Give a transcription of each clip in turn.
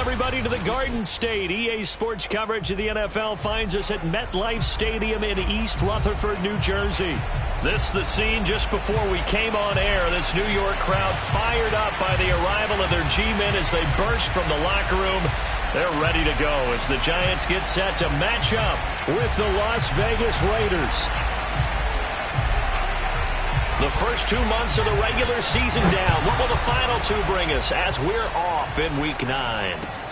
everybody, to the Garden State. EA Sports coverage of the NFL finds us at MetLife Stadium in East Rutherford, New Jersey. This the scene just before we came on air. This New York crowd fired up by the arrival of their G-men as they burst from the locker room. They're ready to go as the Giants get set to match up with the Las Vegas Raiders. The first 2 months of the regular season down. What will the final two bring us as we're off in Week 9?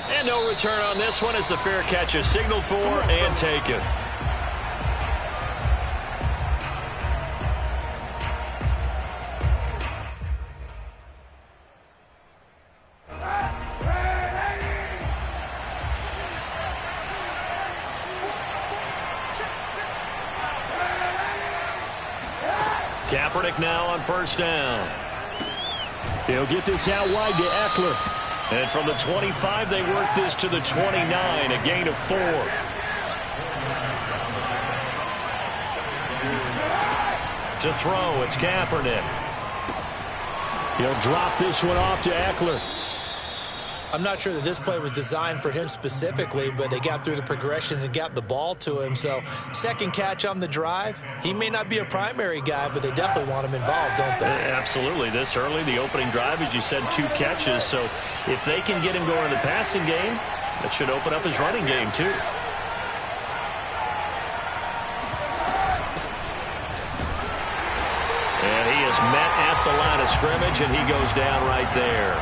And no return on this one as the fair catch is signaled for and taken. Kaepernick now on first down. He'll get this out wide to Eckler. And from the 25, they work this to the 29, a gain of 4. To throw, it's Kaepernick. He'll drop this one off to Eckler. I'm not sure that this play was designed for him specifically, but they got through the progressions and got the ball to him. So second catch on the drive. He may not be a primary guy, but they definitely want him involved, don't they? Absolutely. This early, the opening drive, as you said, 2 catches. So if they can get him going in the passing game, that should open up his running game too. And he is met at the line of scrimmage, and he goes down right there.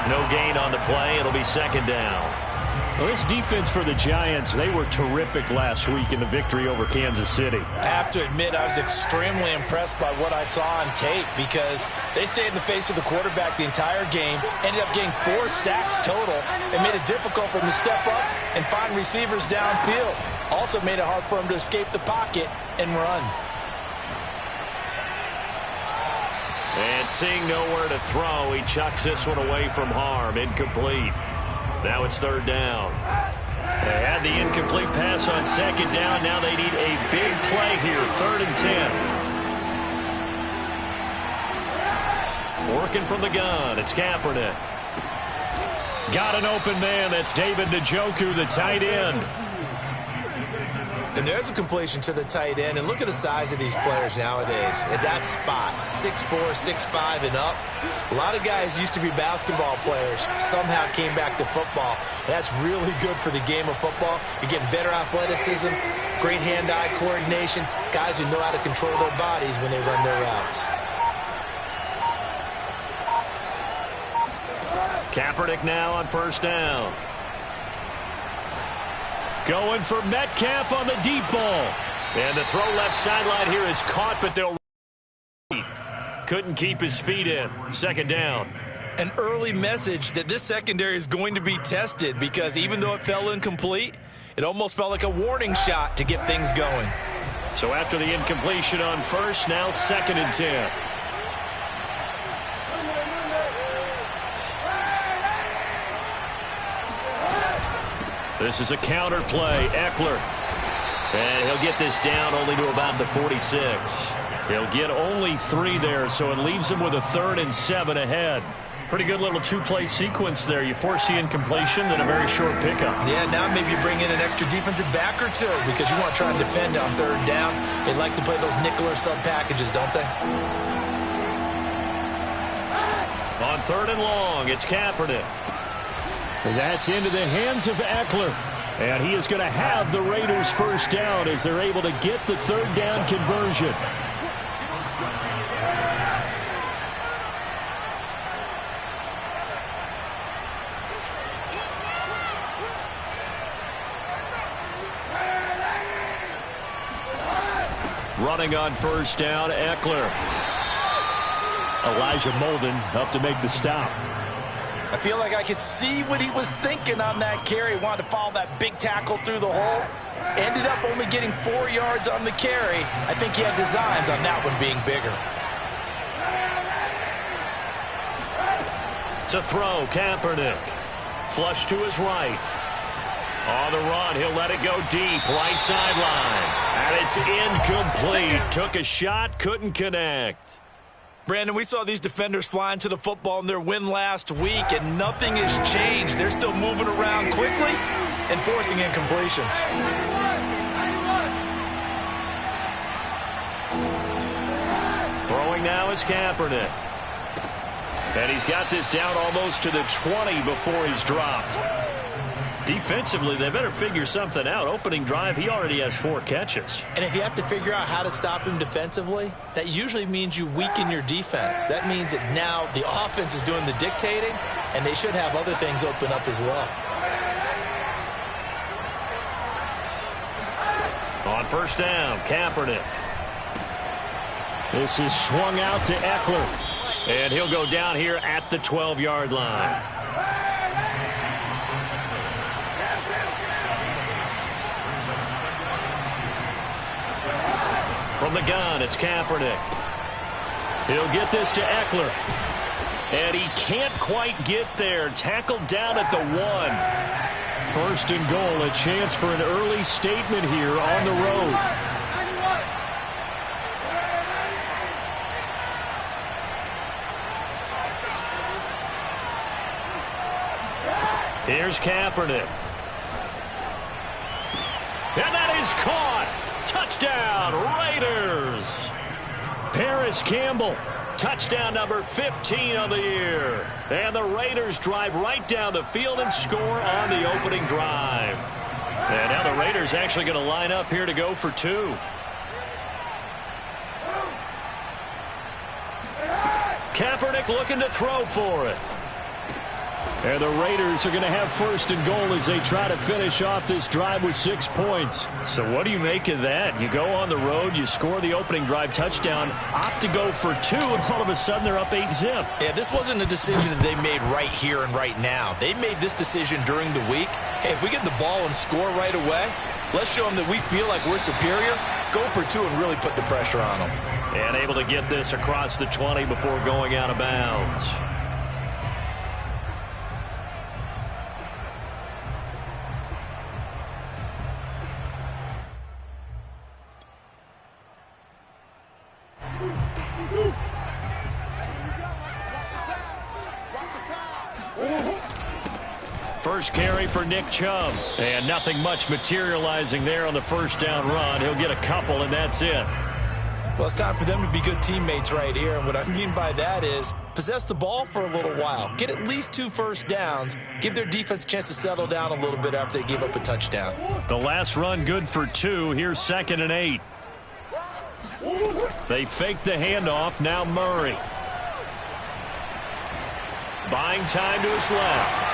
No gain on the play. It'll be second down. Well, this defense for the Giants, they were terrific last week in the victory over Kansas City. I have to admit, I was extremely impressed by what I saw on tape because they stayed in the face of the quarterback the entire game, ended up getting 4 sacks total, and made it difficult for him to step up and find receivers downfield. Also made it hard for him to escape the pocket and run. And seeing nowhere to throw, he chucks this one away from harm. Incomplete. Now it's third down. They had the incomplete pass on second down. Now they need a big play here. 3rd and 10. Working from the gun. It's Kaepernick. Got an open man. That's David Njoku, the tight end. And there's a completion to the tight end. And look at the size of these players nowadays. At that spot, 6'4", 6'5", and up. A lot of guys used to be basketball players, somehow came back to football. That's really good for the game of football. You're getting better athleticism, great hand-eye coordination, guys who know how to control their bodies when they run their routes. Kaepernick now on first down. Going for Metcalf on the deep ball. And the throw left sideline here is caught, but they'll couldn't keep his feet in. Second down. An early message that this secondary is going to be tested because even though it fell incomplete, it almost felt like a warning shot to get things going. So after the incompletion on first, now 2nd and 10. This is a counter play. Eckler. And he'll get this down only to about the 46. He'll get only 3 there, so it leaves him with a 3rd and 7 ahead. Pretty good little 2-play sequence there. You force the incompletion, then a very short pickup. Yeah, now maybe you bring in an extra defensive back or 2 because you want to try and defend on 3rd down. They like to play those nickel or sub packages, don't they? On 3rd and long, it's Kaepernick. And that's into the hands of Eckler. And he is going to have the Raiders first down as they're able to get the 3rd down conversion. Running on first down, Eckler. Elijah Molden up to make the stop. I feel like I could see what he was thinking on that carry. Wanted to follow that big tackle through the hole. Ended up only getting 4 yards on the carry. I think he had designs on that one being bigger. To throw, Kaepernick. Flush to his right. On the run, he'll let it go deep, right sideline. And it's incomplete. Took a shot, couldn't connect. Brandon, we saw these defenders flying to the football in their win last week, and nothing has changed. They're still moving around quickly and forcing incompletions. Throwing now is Kaepernick. And he's got this down almost to the 20 before he's dropped. Defensively, they better figure something out. Opening drive, he already has 4 catches. And if you have to figure out how to stop him defensively, that usually means you weaken your defense. That means that now the offense is doing the dictating, and they should have other things open up as well. On first down, Kaepernick. This is swung out to Eckler. And he'll go down here at the 12-yard line. From the gun, it's Kaepernick. He'll get this to Eckler. And he can't quite get there. Tackled down at the 1. First and goal, a chance for an early statement here on the road. Here's Kaepernick. And that is caught. Touchdown, Raiders. Paris Campbell, touchdown number 15 of the year. And the Raiders drive right down the field and score on the opening drive. And now the Raiders actually going to line up here to go for 2. Kaepernick looking to throw for it. And the Raiders are going to have first and goal as they try to finish off this drive with 6 points. So what do you make of that? You go on the road, you score the opening drive touchdown, opt to go for 2, and all of a sudden they're up 8-zip. Yeah, this wasn't a decision that they made right here and right now. They made this decision during the week. Hey, if we get the ball and score right away, let's show them that we feel like we're superior. Go for 2 and really put the pressure on them. And able to get this across the 20 before going out of bounds. First carry for Nick Chubb. And nothing much materializing there on the first down run. He'll get a couple, and that's it. Well, it's time for them to be good teammates right here. And what I mean by that is possess the ball for a little while. Get at least 2 first downs. Give their defense a chance to settle down a little bit after they gave up a touchdown. The last run good for 2. Here's 2nd and 8. They fake the handoff. Now Murray. Buying time to his left.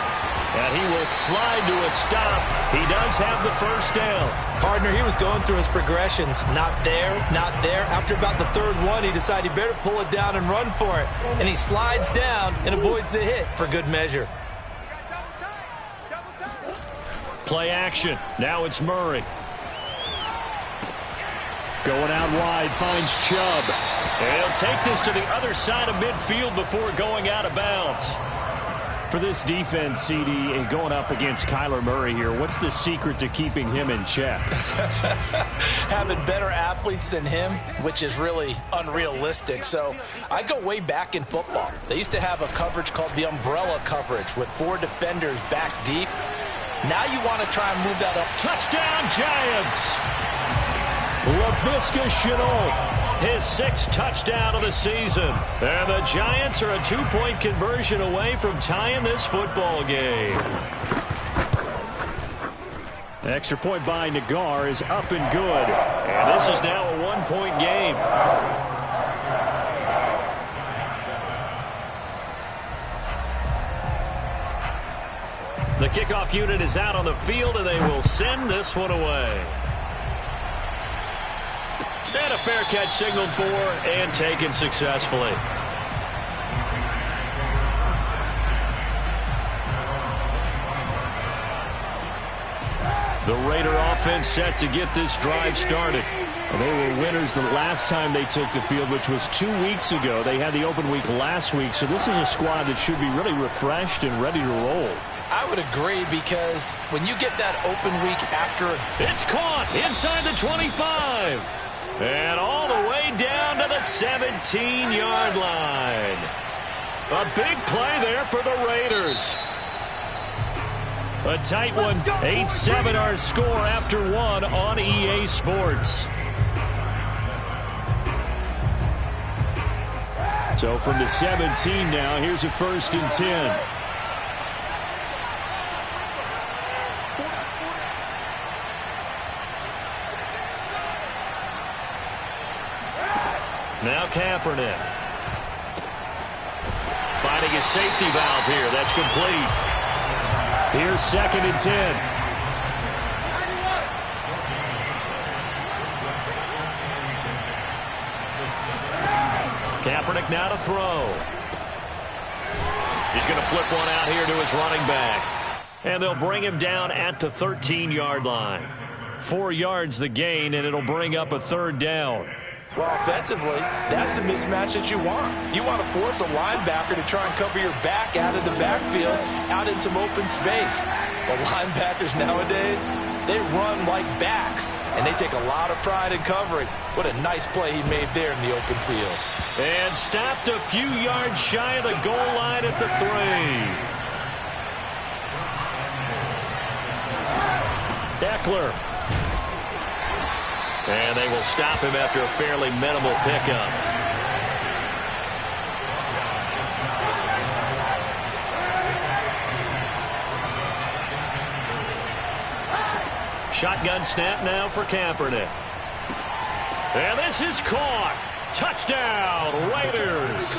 And he will slide to a stop. He does have the first down. Partner, he was going through his progressions. Not there, not there. After about the 3rd one, he decided he better pull it down and run for it. And he slides down and avoids the hit for good measure. Play action. Now it's Murray. Going out wide, finds Chubb. And he'll take this to the other side of midfield before going out of bounds. For this defense, CD, and going up against Kyler Murray here, what's the secret to keeping him in check? Having better athletes than him, which is really unrealistic. So I go way back in football. They used to have a coverage called the umbrella coverage with 4 defenders back deep. Now you want to try and move that up. Touchdown, Giants! Laviska Shenault. His 6th touchdown of the season. And the Giants are a 2-point conversion away from tying this football game. The extra point by Nagar is up and good. And this is now a 1-point game. The kickoff unit is out on the field, and they will send this one away. And a fair catch signaled for and taken successfully. The Raider offense set to get this drive started. Well, they were winners the last time they took the field, which was 2 weeks ago. They had the open week last week, so this is a squad that should be really refreshed and ready to roll. I would agree, because when you get that open week after... It's caught inside the 25. And all the way down to the 17-yard line. A big play there for the Raiders. A tight one. 8-7 our score after one on EA Sports. So from the 17 now, here's a 1st and 10. Now Kaepernick. Finding a safety valve here. That's complete. Here's 2nd and 10. Kaepernick now to throw. He's going to flip one out here to his running back. And they'll bring him down at the 13-yard line. 4 yards the gain, and it'll bring up a 3rd down. Well, offensively, that's the mismatch that you want. You want to force a linebacker to try and cover your back out of the backfield, out in some open space. But linebackers nowadays, they run like backs, and they take a lot of pride in covering. What a nice play he made there in the open field. And stopped a few yards shy of the goal line at the 3. Eckler. And they will stop him after a fairly minimal pickup. Shotgun snap now for Kaepernick. And this is caught. Touchdown, Raiders.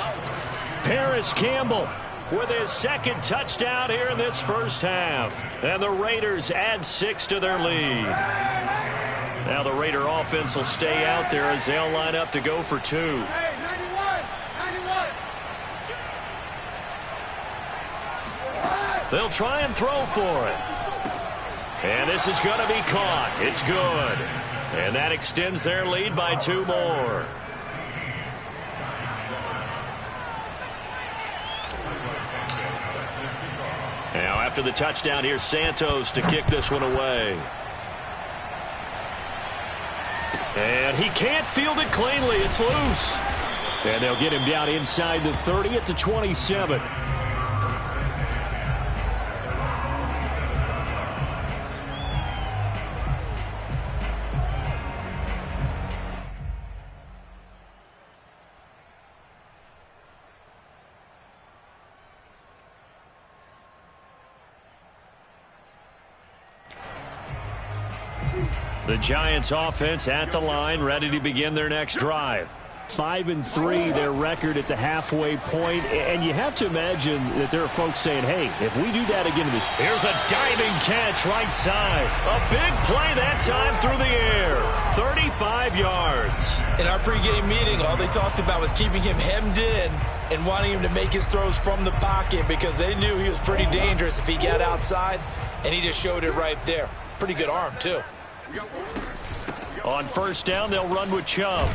Paris Campbell with his 2nd touchdown here in this first half. And the Raiders add 6 to their lead. Now the Raider offense will stay out there as they'll line up to go for 2. They'll try and throw for it. And this is going to be caught. It's good. And that extends their lead by 2 more. Now after the touchdown, here's Santos to kick this one away. And he can't field it cleanly. It's loose. And they'll get him down inside the 30 at the 27. The Giants offense at the line, ready to begin their next drive. 5-3 their record at the halfway point, and you have to imagine that there are folks saying, hey, if we do that again, here's a diving catch right side. A big play that time through the air. 35 yards. In our pregame meeting, all they talked about was keeping him hemmed in and wanting him to make his throws from the pocket because they knew he was pretty dangerous if he got outside, and he just showed it right there. Pretty good arm, too. On 1st down, they'll run with Chubb.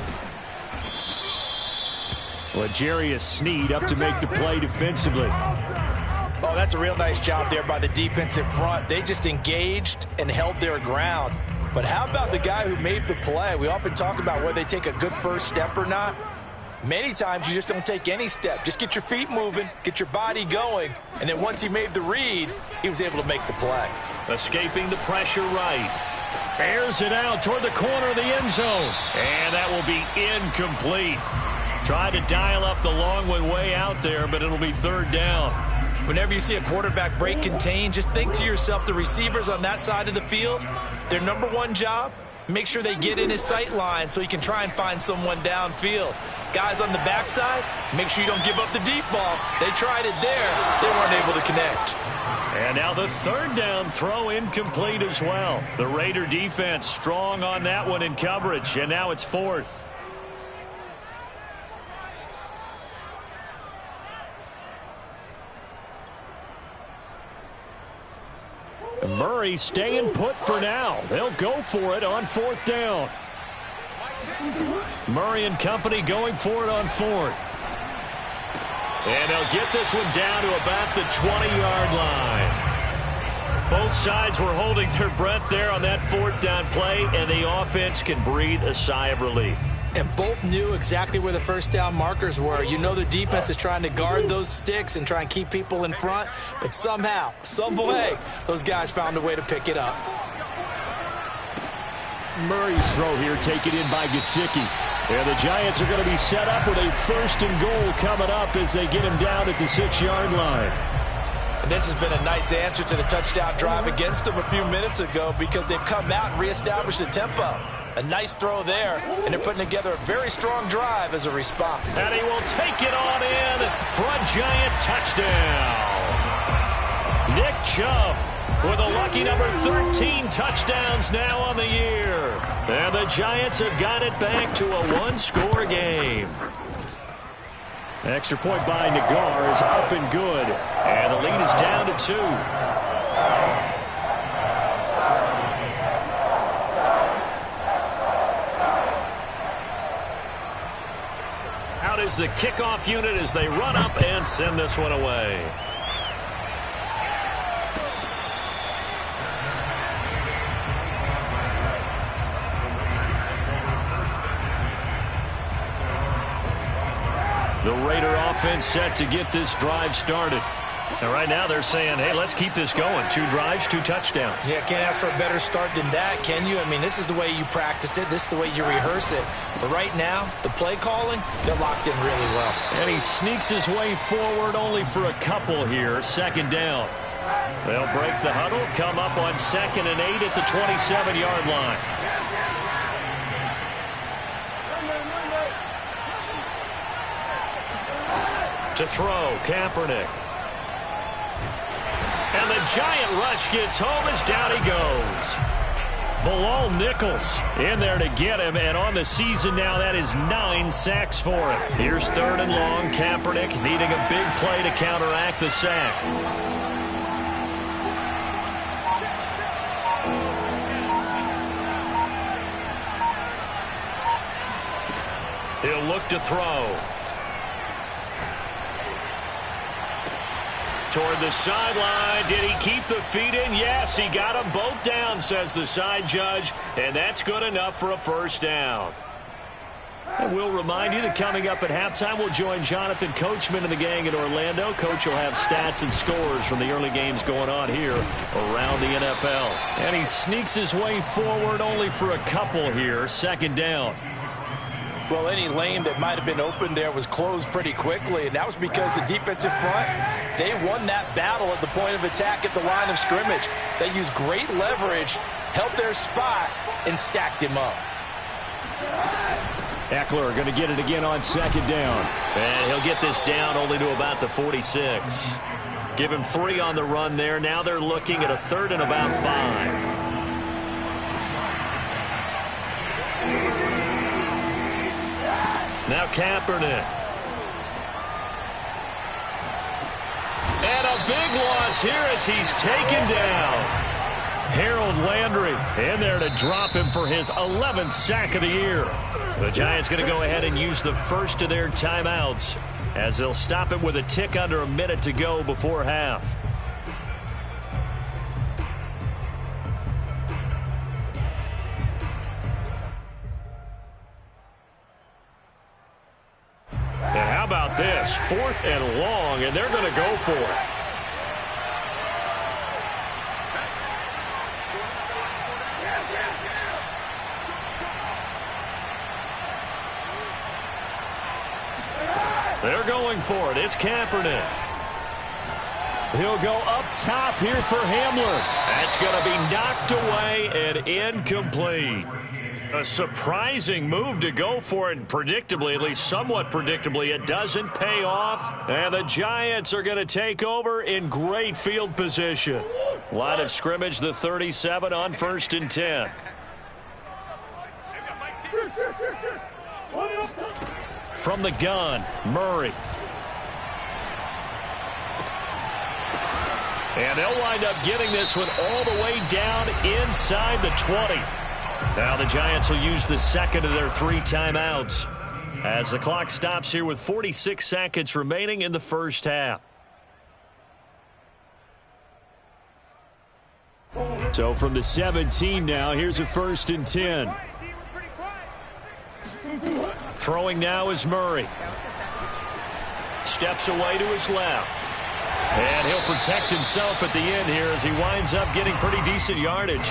L'Jarius Sneed up to make the play defensively. Oh, that's a real nice job there by the defensive front. They just engaged and held their ground. But how about the guy who made the play? We often talk about whether they take a good first step or not. Many times you just don't take any step. Just get your feet moving, get your body going, and then once he made the read, he was able to make the play. Escaping the pressure right. Airs it out toward the corner of the end zone. And that will be incomplete. Tried to dial up the long way out there, but it'll be 3rd down. Whenever you see a quarterback break contain, just think to yourself, the receivers on that side of the field, their number 1 job, make sure they get in his sight line so he can try and find someone downfield. Guys on the backside, make sure you don't give up the deep ball. They tried it there. They weren't able to connect. And now the 3rd down throw incomplete as well. The Raider defense strong on that one in coverage, and now it's 4th. Murray staying put for now. They'll go for it on 4th down. Murray and company going for it on 4th. And they'll get this one down to about the 20-yard line. Both sides were holding their breath there on that 4th down play, and the offense can breathe a sigh of relief. And both knew exactly where the first down markers were. You know the defense is trying to guard those sticks and try and keep people in front, but somehow, some way, those guys found a way to pick it up. Murray's throw here taken in by Gesicki. And the Giants are going to be set up with a 1st and goal coming up as they get him down at the 6-yard line. And this has been a nice answer to the touchdown drive against them a few minutes ago because they've come out and reestablished the tempo. A nice throw there, and they're putting together a very strong drive as a response. And he will take it on in for a Giant touchdown. Nick Chubb with a lucky number 13 touchdowns now on the year. And the Giants have got it back to a one-score game. Extra point by Nagar is up and good. And the lead is down to 2. Out is the kickoff unit as they run up and send this one away. The Raider offense set to get this drive started. And right now they're saying, hey, let's keep this going. 2 drives, 2 touchdowns. Yeah, can't ask for a better start than that, can you? I mean, this is the way you practice it. This is the way you rehearse it. But right now, the play calling, they're locked in really well. And he sneaks his way forward only for a couple here. 2nd down. They'll break the huddle, come up on 2nd and 8 at the 27-yard line. To throw, Kaepernick. And the Giant rush gets home as down he goes. Bilal Nichols in there to get him, and on the season now, that is 9 sacks for him. Here's 3rd and long. Kaepernick needing a big play to counteract the sack. He'll look to throw. Toward the sideline. Did he keep the feet in? Yes, he got them both down, says the side judge, and that's good enough for a 1st down. And we'll remind you that coming up at halftime, we'll join Jonathan Coachman and the gang in Orlando. Coach will have stats and scores from the early games going on here around the NFL. And he sneaks his way forward only for a couple here. 2nd down. Well, any lane that might have been open there was closed pretty quickly, and that was because the defensive front, they won that battle at the point of attack at the line of scrimmage. They used great leverage, held their spot, and stacked him up. Eckler going to get it again on 2nd down. And he'll get this down only to about the 46. Give him 3 on the run there. Now they're looking at a 3rd and about 5. Now Kaepernick. And a big loss here as he's taken down. Harold Landry in there to drop him for his 11th sack of the year. The Giants going to go ahead and use the first of their timeouts as they'll stop him with a tick under a minute to go before half. And how about this? 4th and long, and they're going to go for it. They're going for it. It's Kaepernick. He'll go up top here for Hamler. That's going to be knocked away and incomplete. A surprising move to go for it, and predictably, at least somewhat predictably, it doesn't pay off. And the Giants are going to take over in great field position. Line of scrimmage, the 37 on 1st and 10. From the gun, Murray. And they'll wind up getting this one all the way down inside the 20. Now the Giants will use the 2nd of their 3 timeouts as the clock stops here with 46 seconds remaining in the first half. So from the 17 now, here's a 1st and 10. Throwing now is Murray. Steps away to his left. And he'll protect himself at the end here as he winds up getting pretty decent yardage.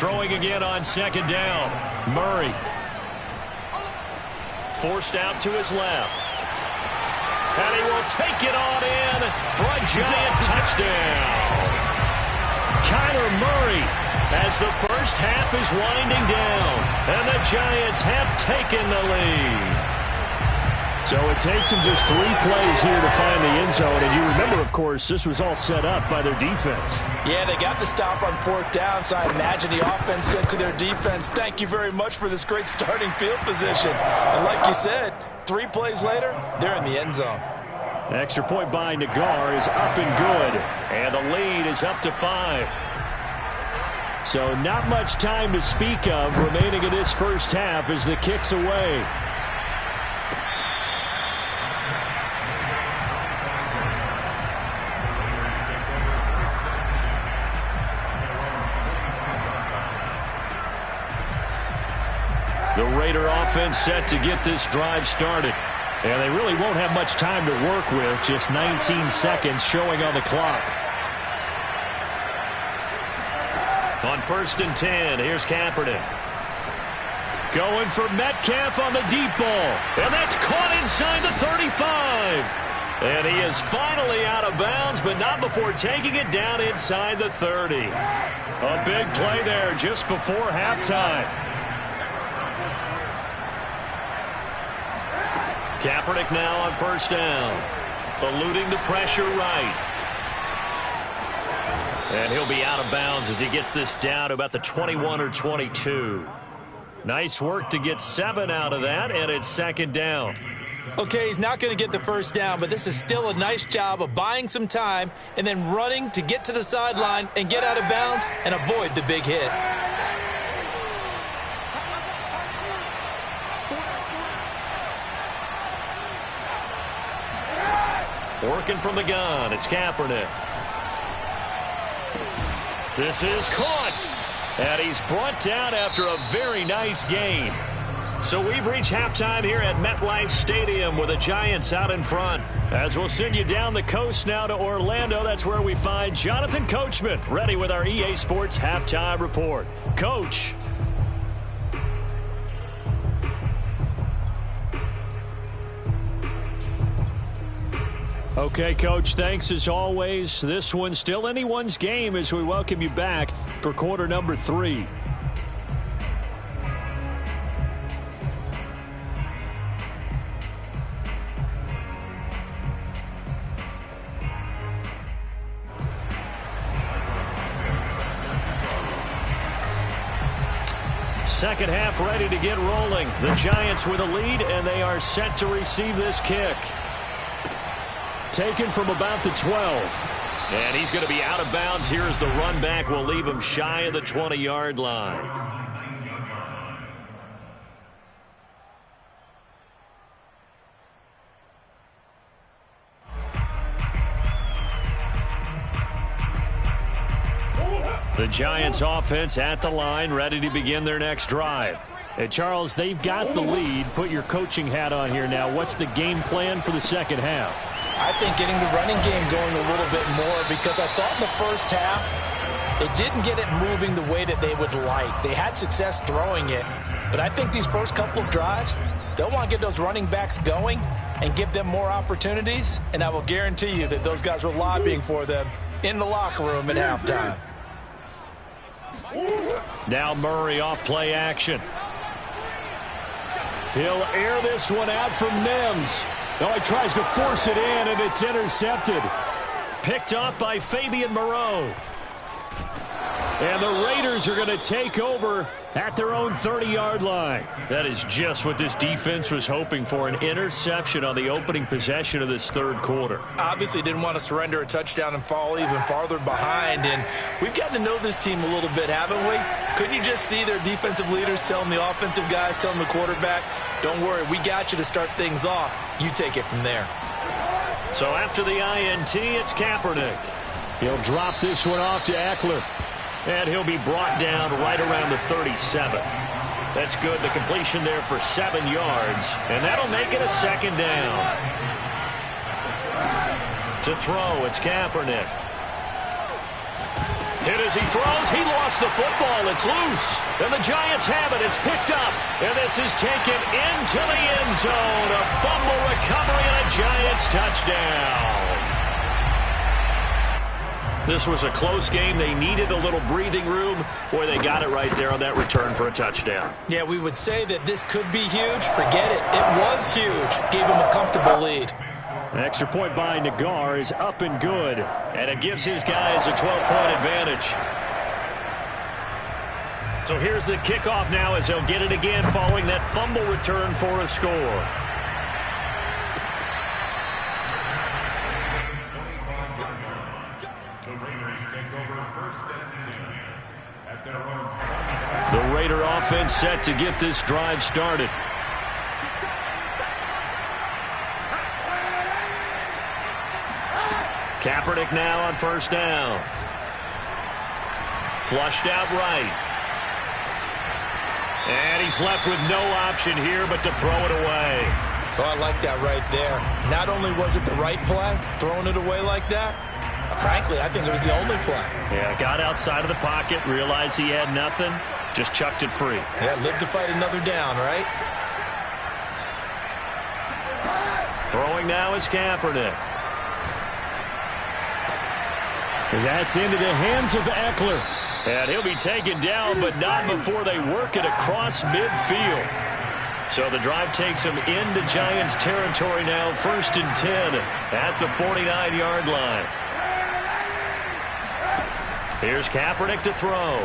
Throwing again on second down. Murray. Forced out to his left. And he will take it on in for a giant touchdown. Kyler Murray, as the first half is winding down, and the Giants have taken the lead. So it takes them just 3 plays here to find the end zone. And you remember, of course, this was all set up by their defense. Yeah, they got the stop on 4th down, so I imagine the offense said to their defense, thank you very much for this great starting field position. And like you said, 3 plays later, they're in the end zone. Extra point by Nagar is up and good. And the lead is up to 5. So not much time to speak of remaining in this first half as the kick's away. The Raider offense set to get this drive started. And they really won't have much time to work with. Just 19 seconds showing on the clock. On 1st and 10, here's Kaepernick. Going for Metcalf on the deep ball. And that's caught inside the 35. And he is finally out of bounds, but not before taking it down inside the 30. A big play there just before halftime. Kaepernick now on 1st down. Eluding the pressure right. And he'll be out of bounds as he gets this down to about the 21 or 22. Nice work to get 7 out of that, and it's 2nd down. Okay, he's not going to get the 1st down, but this is still a nice job of buying some time and then running to get to the sideline and get out of bounds and avoid the big hit. Working from the gun, it's Kaepernick. This is caught. And he's brought down after a very nice gain. So we've reached halftime here at MetLife Stadium with the Giants out in front. As we'll send you down the coast now to Orlando, that's where we find Jonathan Coachman ready with our EA Sports Halftime Report. Coach. Okay, Coach, thanks as always. This one's still anyone's game as we welcome you back for quarter number 3. Second half ready to get rolling. The Giants with a lead, and they are set to receive this kick. Taken from about the 12. And he's going to be out of bounds here as the run back will leave him shy of the 20-yard line. The Giants offense at the line, ready to begin their next drive. Hey, Charles, they've got the lead. Put your coaching hat on here now. What's the game plan for the second half? I think getting the running game going a little bit more, because I thought in the first half they didn't get it moving the way that they would like. They had success throwing it, but I think these first couple of drives, they'll want to get those running backs going and give them more opportunities, and I will guarantee you that those guys were lobbying for them in the locker room at halftime. Now Murray off play action. He'll air this one out from Mims. No, he tries to force it in, and it's intercepted. Picked off by Fabian Moreau. And the Raiders are going to take over at their own 30-yard line. That is just what this defense was hoping for, an interception on the opening possession of this third quarter. Obviously didn't want to surrender a touchdown and fall even farther behind, and we've gotten to know this team a little bit, haven't we? Couldn't you just see their defensive leaders telling the offensive guys, telling the quarterback, don't worry, we got you to start things off. You take it from there. So after the INT, it's Kaepernick. He'll drop this one off to Eckler. And he'll be brought down right around the 37. That's good. The completion there for 7 yards. And that'll make it a second down. To throw, it's Kaepernick. Hit as he throws. He lost the football. It's loose. And the Giants have it. It's picked up. And this is taken into the end zone. A fumble recovery and a Giants touchdown. This was a close game. They needed a little breathing room. Boy, they got it right there on that return for a touchdown. Yeah, we would say that this could be huge. Forget it. It was huge. Gave him a comfortable lead. An extra point by Nagar is up and good. And it gives his guys a 12-point advantage. So here's the kickoff now as he'll get it again following that fumble return for a score. The Raider offense set to get this drive started. Kaepernick now on first down. Flushed out right. And he's left with no option here but to throw it away. Oh, I like that right there. Not only was it the right play, throwing it away like that, frankly, I think it was the only play. Yeah, got outside of the pocket, realized he had nothing, just chucked it free. Yeah, live to fight another down, right? Throwing now is Kaepernick. That's into the hands of Eckler. And he'll be taken down, but not before they work it across midfield. So the drive takes him into Giants territory now, 1st and 10 at the 49-yard line. Here's Kaepernick to throw.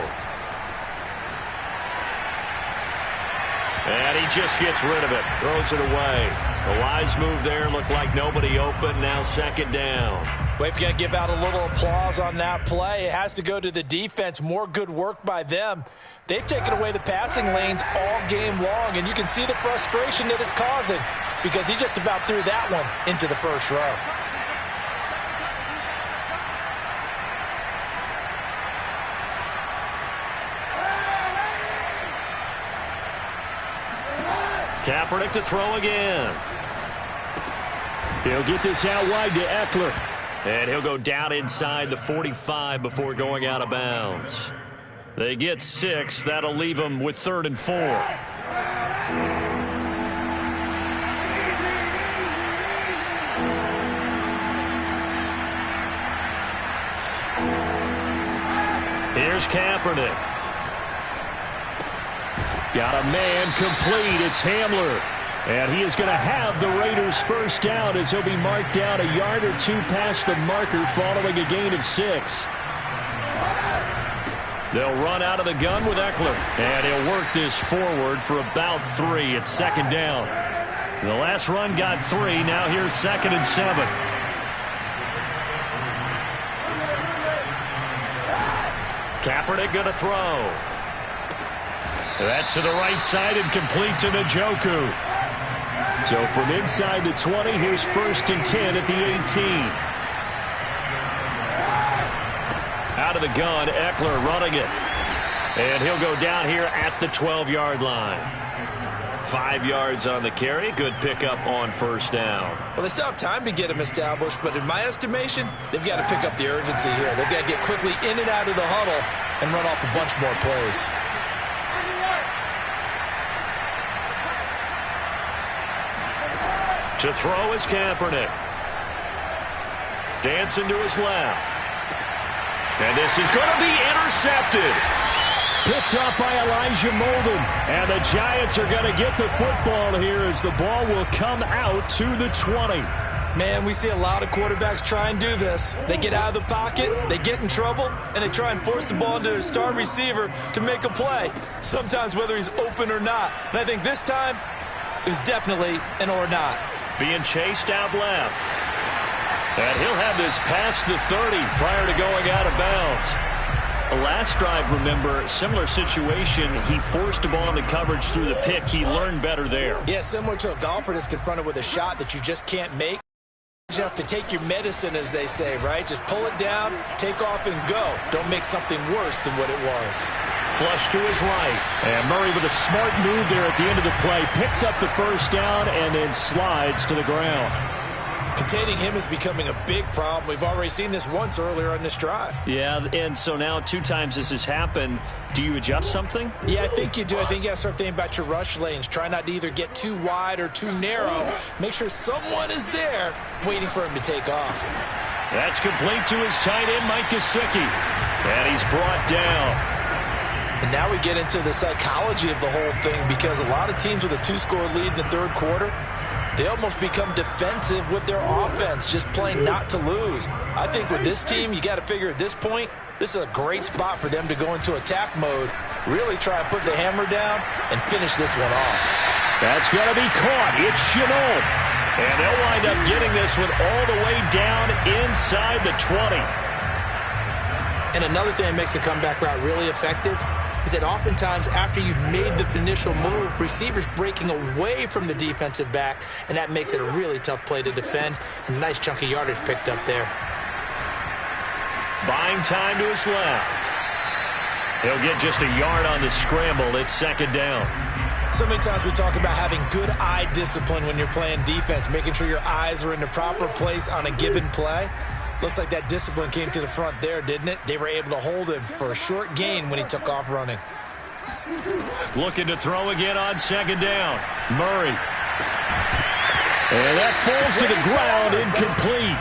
And he just gets rid of it, throws it away. The wise move there, looked like nobody open, now 2nd down. Well, if you're going to give out a little applause on that play, it has to go to the defense. More good work by them. They've taken away the passing lanes all game long, and you can see the frustration that it's causing because he just about threw that one into the first row. Kaepernick to throw again. He'll get this out wide to Eckler. And he'll go down inside the 45 before going out of bounds. They get 6. That'll leave them with 3rd and 4. Here's Kaepernick. Got a man complete. It's Hamler. And he is going to have the Raiders first down as he'll be marked down a yard or two past the marker following a gain of 6. They'll run out of the gun with Eckler. And he'll work this forward for about 3. It's 2nd down. The last run got 3. Now here's 2nd and 7. Kaepernick going to throw. That's to the right side and complete to Njoku. So from inside the 20, here's 1st and 10 at the 18. Out of the gun, Eckler running it. And he'll go down here at the 12-yard line. 5 yards on the carry. Good pickup on first down. Well, they still have time to get him established, but in my estimation, they've got to pick up the urgency here. They've got to get quickly in and out of the huddle and run off a bunch more plays. To throw is Kaepernick. Dancing to his left. And this is going to be intercepted. Picked up by Elijah Molden. And the Giants are going to get the football here as the ball will come out to the 20. Man, we see a lot of quarterbacks try and do this. They get out of the pocket, they get in trouble, and they try and force the ball into their star receiver to make a play, sometimes whether he's open or not. And I think this time, it was definitely an or not. Being chased out left. And he'll have this past the 30 prior to going out of bounds. Last drive, remember, similar situation. He forced a ball into coverage through the pick. He learned better there. Yeah, similar to a golfer that's confronted with a shot that you just can't make. You have to take your medicine, as they say, right? Just pull it down, take off, and go. Don't make something worse than what it was. Flush to his right. And Murray with a smart move there at the end of the play. Picks up the first down and then slides to the ground. Containing him is becoming a big problem. We've already seen this once earlier on this drive. Yeah, and so now 2 times this has happened. Do you adjust something? Yeah, I think you do. I think you got to start thinking about your rush lanes. Try not to either get too wide or too narrow. Make sure someone is there waiting for him to take off. That's complete to his tight end, Mike Gesicki. And he's brought down. And now we get into the psychology of the whole thing, because a lot of teams with a 2-score lead in the third quarter, they almost become defensive with their offense, just playing not to lose. I think with this team, you got to figure at this point, this is a great spot for them to go into attack mode, really try and put the hammer down and finish this one off. That's going to be caught. It's Chenault. And they'll wind up getting this one all the way down inside the 20. And another thing that makes the comeback route really effective is that oftentimes after you've made the initial move, receivers breaking away from the defensive back, and that makes it a really tough play to defend. A nice chunk of yardage picked up there. Buying time to his left. He'll get just a yard on the scramble. It's second down. So many times we talk about having good eye discipline when you're playing defense, making sure your eyes are in the proper place on a given play. Looks like that discipline came to the front there, didn't it? They were able to hold him for a short gain when he took off running. Looking to throw again on second down. Murray. And that falls to the ground, incomplete.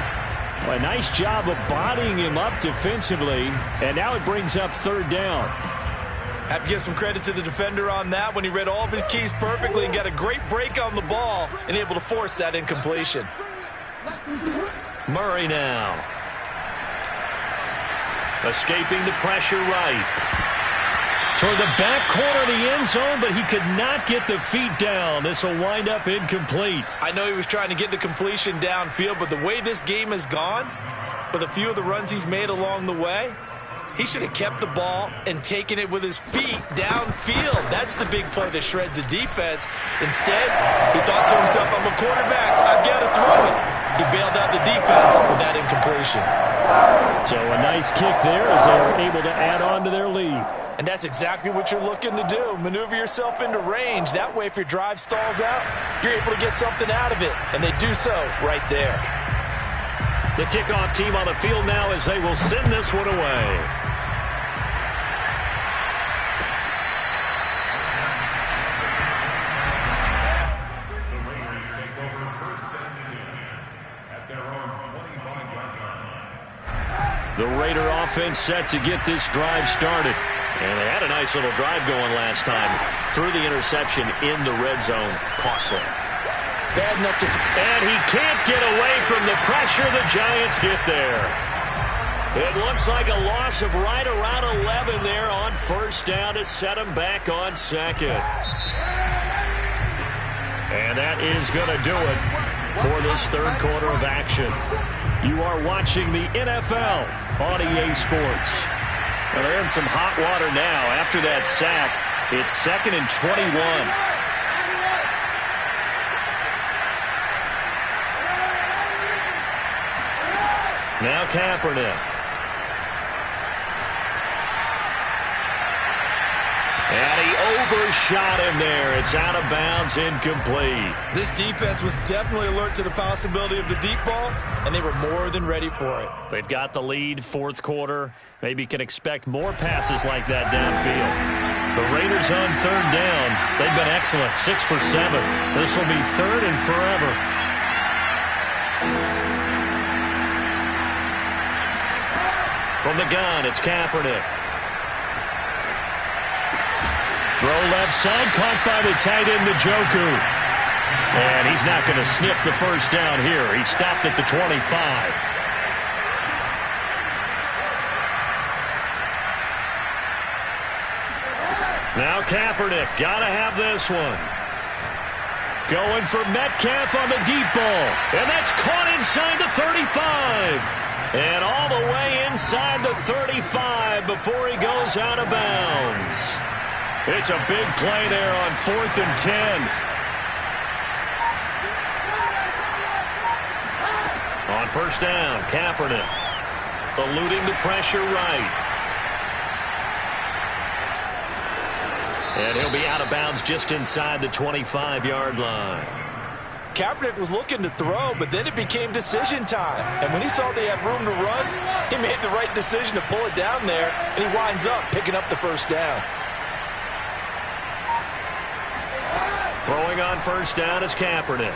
Well, a nice job of bodying him up defensively, and now it brings up third down. Have to give some credit to the defender on that when he read all of his keys perfectly and got a great break on the ball and able to force that incompletion. Murray now. Escaping the pressure right. Toward the back corner of the end zone, but he could not get the feet down. This will wind up incomplete. I know he was trying to get the completion downfield, but the way this game has gone, with a few of the runs he's made along the way, he should have kept the ball and taken it with his feet downfield. That's the big play that shreds the defense. Instead, he thought to himself, I'm a quarterback, I've got to throw it. He bailed out the defense with that incompletion. So a nice kick there as they were able to add on to their lead. And that's exactly what you're looking to do. Maneuver yourself into range. That way, if your drive stalls out, you're able to get something out of it. And they do so right there. The kickoff team on the field now as they will send this one away. The Raider offense set to get this drive started. And they had a nice little drive going last time. Through the interception in the red zone. Costly. Bad enough to... And he can't get away from the pressure. The Giants get there. It looks like a loss of right around 11 there on first down to set him back on second. And that is going to do it for this third quarter of action. You are watching the NFL on EA Sports. Well, they're in some hot water now. After that sack, it's 2nd and 21. Now Kaepernick. And he overshot him there. It's out of bounds, incomplete. This defense was definitely alert to the possibility of the deep ball, and they were more than ready for it. They've got the lead, fourth quarter. Maybe can expect more passes like that downfield. The Raiders on third down. They've been excellent, 6 for 7. This will be third and forever. From the gun, it's Kaepernick. Throw left side, caught by the tight end, Njoku. And he's not going to sniff the first down here. He stopped at the 25. Now Kaepernick, got to have this one. Going for Metcalf on the deep ball. And that's caught inside the 35. And all the way inside the 35 before he goes out of bounds. It's a big play there on 4th and 10. first down. Kaepernick eluding the pressure right. And he'll be out of bounds just inside the 25-yard line. Kaepernick was looking to throw, but then it became decision time. And when he saw they had room to run, he made the right decision to pull it down there, and he winds up picking up the first down. Throwing on first down is Kaepernick.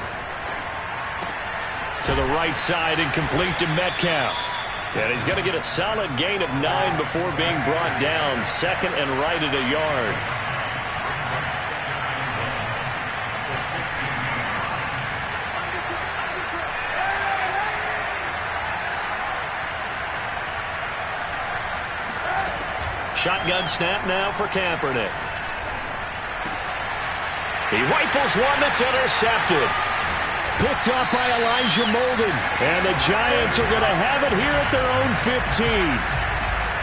To the right side and complete to Metcalf. And he's going to get a solid gain of 9 before being brought down. Second and right at a yard. Shotgun snap now for Kaepernick. He rifles one that's intercepted. Picked up by Elijah Molden. And the Giants are going to have it here at their own 15.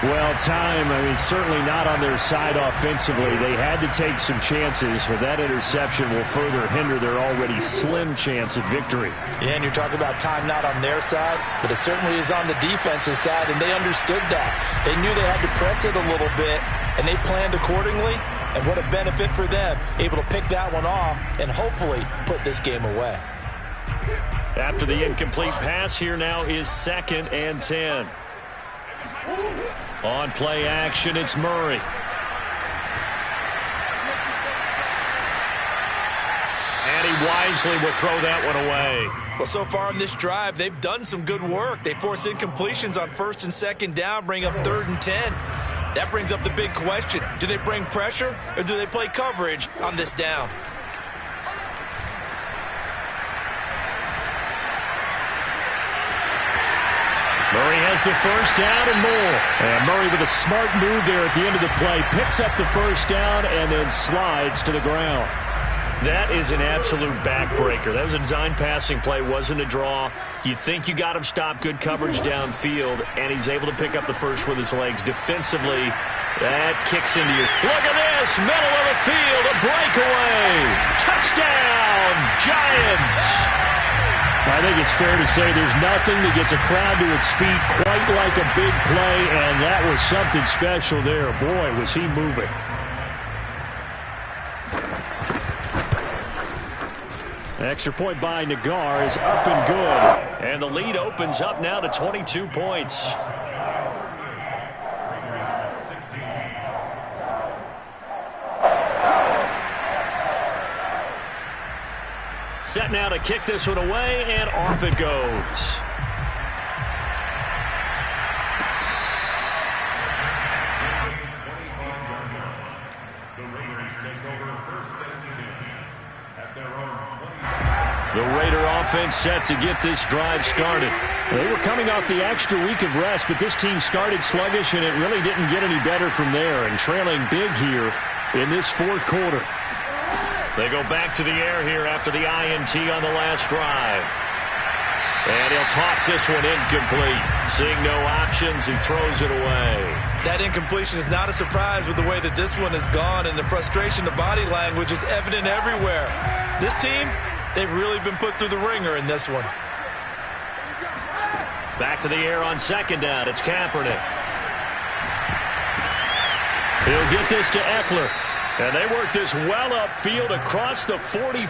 Well, time, certainly not on their side offensively. They had to take some chances, but that interception will further hinder their already slim chance at victory. Yeah, and you're talking about time not on their side, but it certainly is on the defensive side, and they understood that. They knew they had to press it a little bit, and they planned accordingly, and what a benefit for them, able to pick that one off and hopefully put this game away. After the incomplete pass, here now is 2nd and 10. On play action, it's Murray. And he wisely will throw that one away. Well, so far in this drive, they've done some good work. They force incompletions on 1st and 2nd down, bring up 3rd and 10. That brings up the big question. Do they bring pressure or do they play coverage on this down? Murray has the first down and more. And Murray with a smart move there at the end of the play. Picks up the first down and then slides to the ground. That is an absolute backbreaker. That was a design passing play, wasn't a draw. You think you got him stopped, good coverage downfield, and he's able to pick up the first with his legs. Defensively, that kicks into you. Look at this, middle of the field, a breakaway. Touchdown, Giants. I think it's fair to say there's nothing that gets a crowd to its feet quite like a big play, and that was something special there. Boy, was he moving. Extra point by Nagar is up and good. And the lead opens up now to 22 points. Set now to kick this one away, and off it goes. The Raider offense set to get this drive started. They were coming off the extra week of rest, but this team started sluggish, and it really didn't get any better from there, and trailing big here in this 4th quarter. They go back to the air here after the INT on the last drive. And he'll toss this one incomplete. Seeing no options, he throws it away. That incompletion is not a surprise with the way that this one has gone, and the frustration, the body language is evident everywhere. This team, they've really been put through the ringer in this one. Back to the air on 2nd down. It's Kaepernick. He'll get this to Eckler. And they work this well upfield across the 45.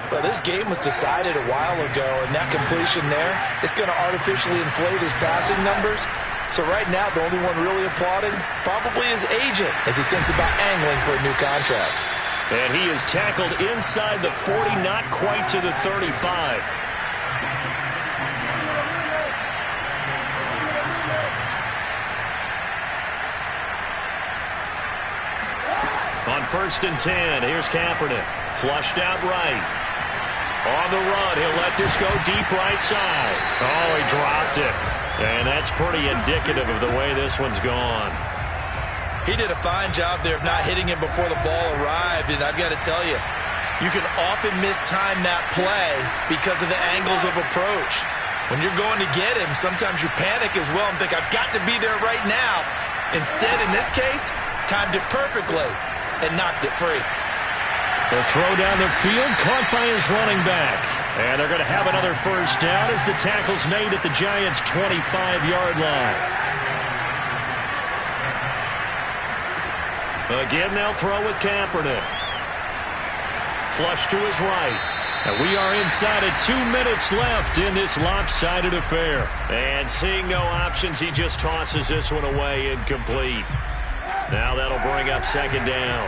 Well, this game was decided a while ago, and that completion there is going to artificially inflate his passing numbers. So right now, the only one really applauding probably his agent as he thinks about angling for a new contract. And he is tackled inside the 40, not quite to the 35. On 1st and 10, here's Kaepernick. Flushed out right. On the run, he'll let this go deep right side. Oh, he dropped it. And that's pretty indicative of the way this one's gone. He did a fine job there of not hitting him before the ball arrived, and I've got to tell you, you can often mistime that play because of the angles of approach. When you're going to get him, sometimes you panic as well and think, I've got to be there right now. Instead, in this case, timed it perfectly and knocked it free. The throw down the field, caught by his running back. And they're going to have another first down as the tackle's made at the Giants' 25-yard line. Again, they'll throw with Kaepernick. Flush to his right. And we are inside of 2 minutes left in this lopsided affair. And seeing no options, he just tosses this one away incomplete. Now that'll bring up second down.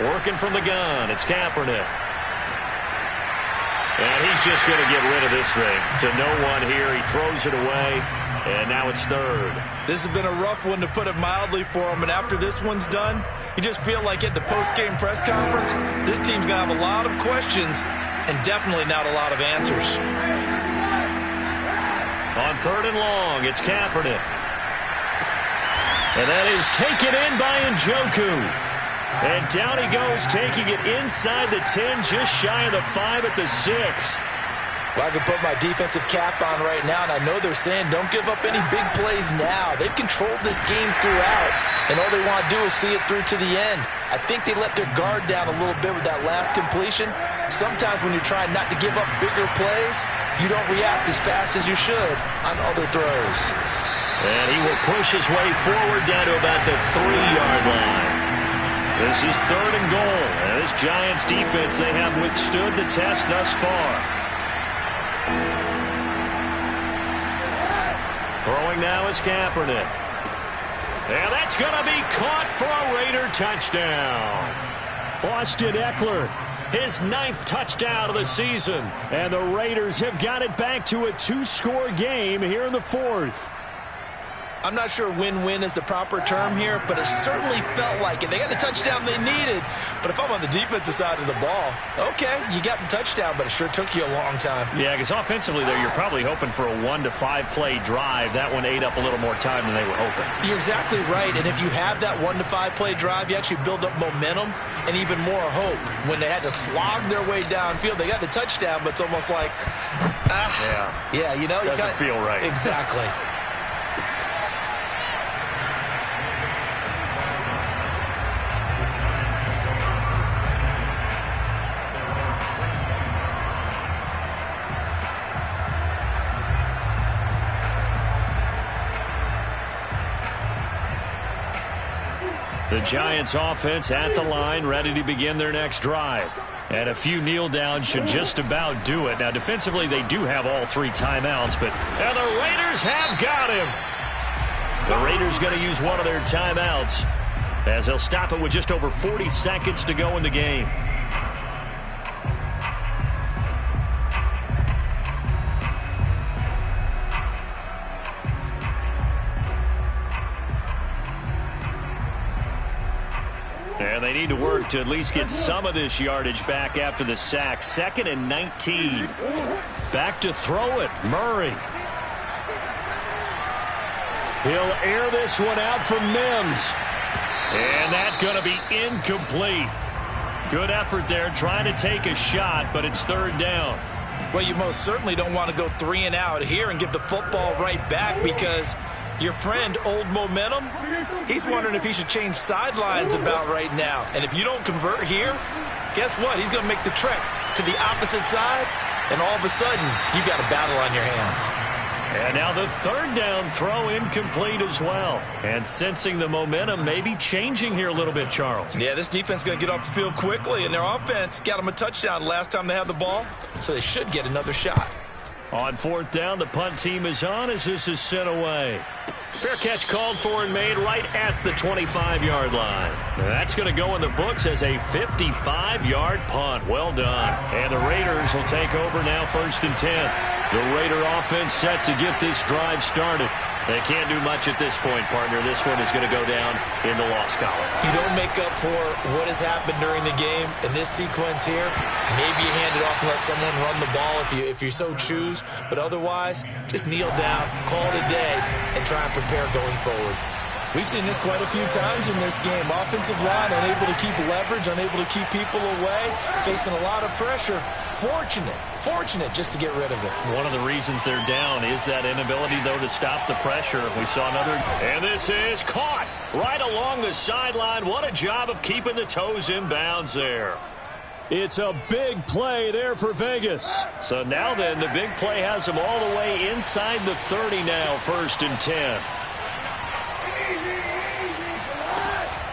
Working from the gun, it's Kaepernick. And he's just going to get rid of this thing to no one here. He throws it away, and now it's third. This has been a rough one, to put it mildly, for him. And after this one's done, you just feel like at the post-game press conference, this team's going to have a lot of questions and definitely not a lot of answers. On third and long, it's Kaepernick. And that is taken in by Njoku. And down he goes, taking it inside the 10, just shy of the 5 at the 6. Well, I can put my defensive cap on right now, and I know they're saying don't give up any big plays now. They've controlled this game throughout, and all they want to do is see it through to the end. I think they let their guard down a little bit with that last completion. Sometimes when you're trying not to give up bigger plays, you don't react as fast as you should on other throws. And he will push his way forward down to about the 3-yard line. This is third and goal. And this Giants defense, they have withstood the test thus far. Throwing now is Kaepernick. And that's going to be caught for a Raider touchdown. Austin Eckler, his 9th touchdown of the season. And the Raiders have got it back to a 2-score game here in the 4th. I'm not sure win-win is the proper term here, but it certainly felt like it. They got the touchdown they needed, but if I'm on the defensive side of the ball, okay, you got the touchdown, but it sure took you a long time. Yeah, because offensively there, you're probably hoping for a 1 to 5 play drive. That one ate up a little more time than they were hoping. You're exactly right, and if you have that 1 to 5 play drive, you actually build up momentum and even more hope. When they had to slog their way downfield, they got the touchdown, but it's almost like, yeah, you know, doesn't feel right. Exactly. The Giants offense at the line, ready to begin their next drive. And a few kneel downs should just about do it. Now, defensively, they do have all 3 timeouts, but and the Raiders have got him. The Raiders going to use one of their timeouts as they'll stop it with just over 40 seconds to go in the game. And they need to work to at least get some of this yardage back after the sack. 2nd and 19. Back to throw it. Murray. He'll air this one out for Mims. And that's going to be incomplete. Good effort there trying to take a shot, but it's third down. Well, you most certainly don't want to go 3 and out here and give the football right back, because your friend, Old Momentum, he's wondering if he should change sidelines about right now. And if you don't convert here, guess what? He's going to make the trek to the opposite side, and all of a sudden, you've got a battle on your hands. And now the third down throw incomplete as well. And sensing the momentum maybe changing here a little bit, Charles. Yeah, this defense is going to get off the field quickly, and their offense got them a touchdown last time they had the ball, so they should get another shot. On 4th down, the punt team is on as this is sent away. Fair catch called for and made right at the 25-yard line. That's going to go in the books as a 55-yard punt. Well done. And the Raiders will take over now, 1st and 10. The Raider offense set to get this drive started. They can't do much at this point, partner. This one is going to go down in the loss column. You don't make up for what has happened during the game in this sequence here. Maybe you hand it off and let someone run the ball if you so choose. But otherwise, just kneel down, call it a day, and try and prepare going forward. We've seen this quite a few times in this game. Offensive line unable to keep leverage, unable to keep people away, facing a lot of pressure. Fortunate just to get rid of it. One of the reasons they're down is that inability, though, to stop the pressure. We saw another, and this is caught right along the sideline. What a job of keeping the toes in bounds there. It's a big play there for Vegas. So now then, the big play has them all the way inside the 30 now, 1st and 10.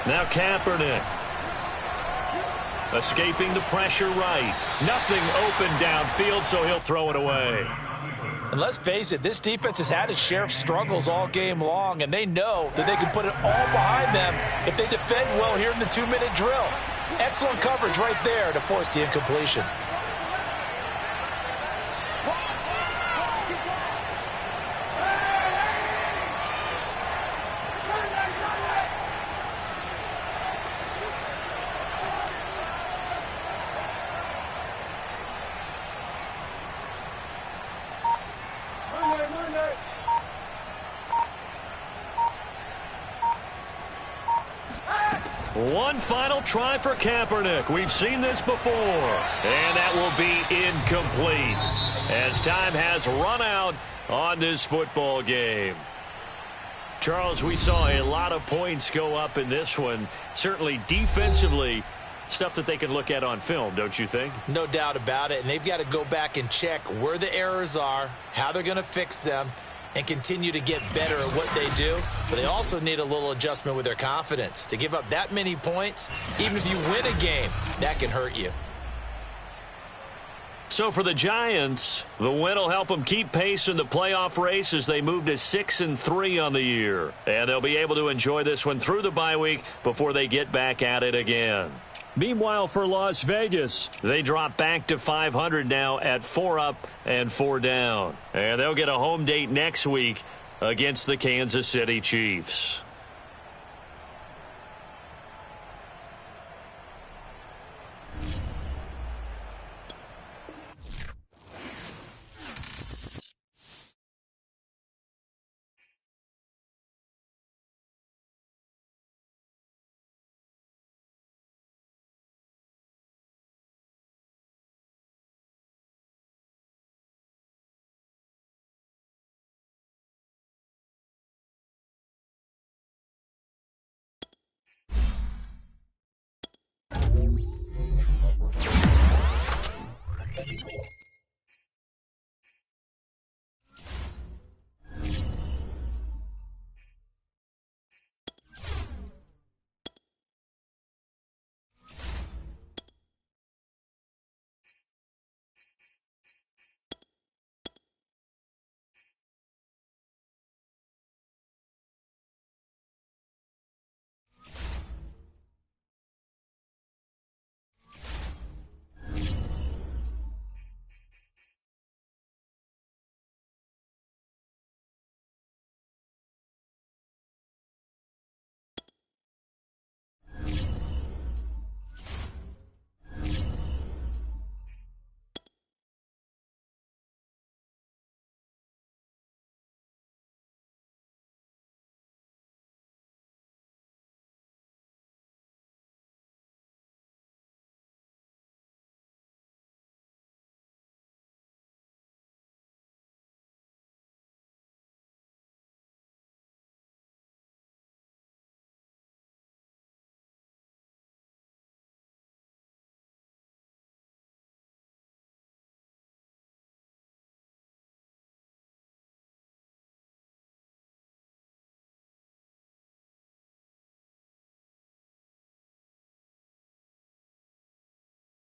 Now Kaepernick. Escaping the pressure right. Nothing open downfield, so he'll throw it away. And let's face it, this defense has had its share of struggles all game long, and they know that they can put it all behind them if they defend well here in the 2-minute drill. Excellent coverage right there to force the incompletion. One final try for Kaepernick. We've seen this before. And that will be incomplete as time has run out on this football game. Charles, we saw a lot of points go up in this one. Certainly defensively, stuff that they can look at on film, don't you think? No doubt about it. And they've got to go back and check where the errors are, how they're going to fix them, and continue to get better at what they do. But they also need a little adjustment with their confidence. To give up that many points, even if you win a game, that can hurt you. So for the Giants, the win will help them keep pace in the playoff race as they move to 6-3 on the year. And they'll be able to enjoy this one through the bye week before they get back at it again. Meanwhile, for Las Vegas, they drop back to 500 now at 4 up and 4 down. And they'll get a home date next week against the Kansas City Chiefs.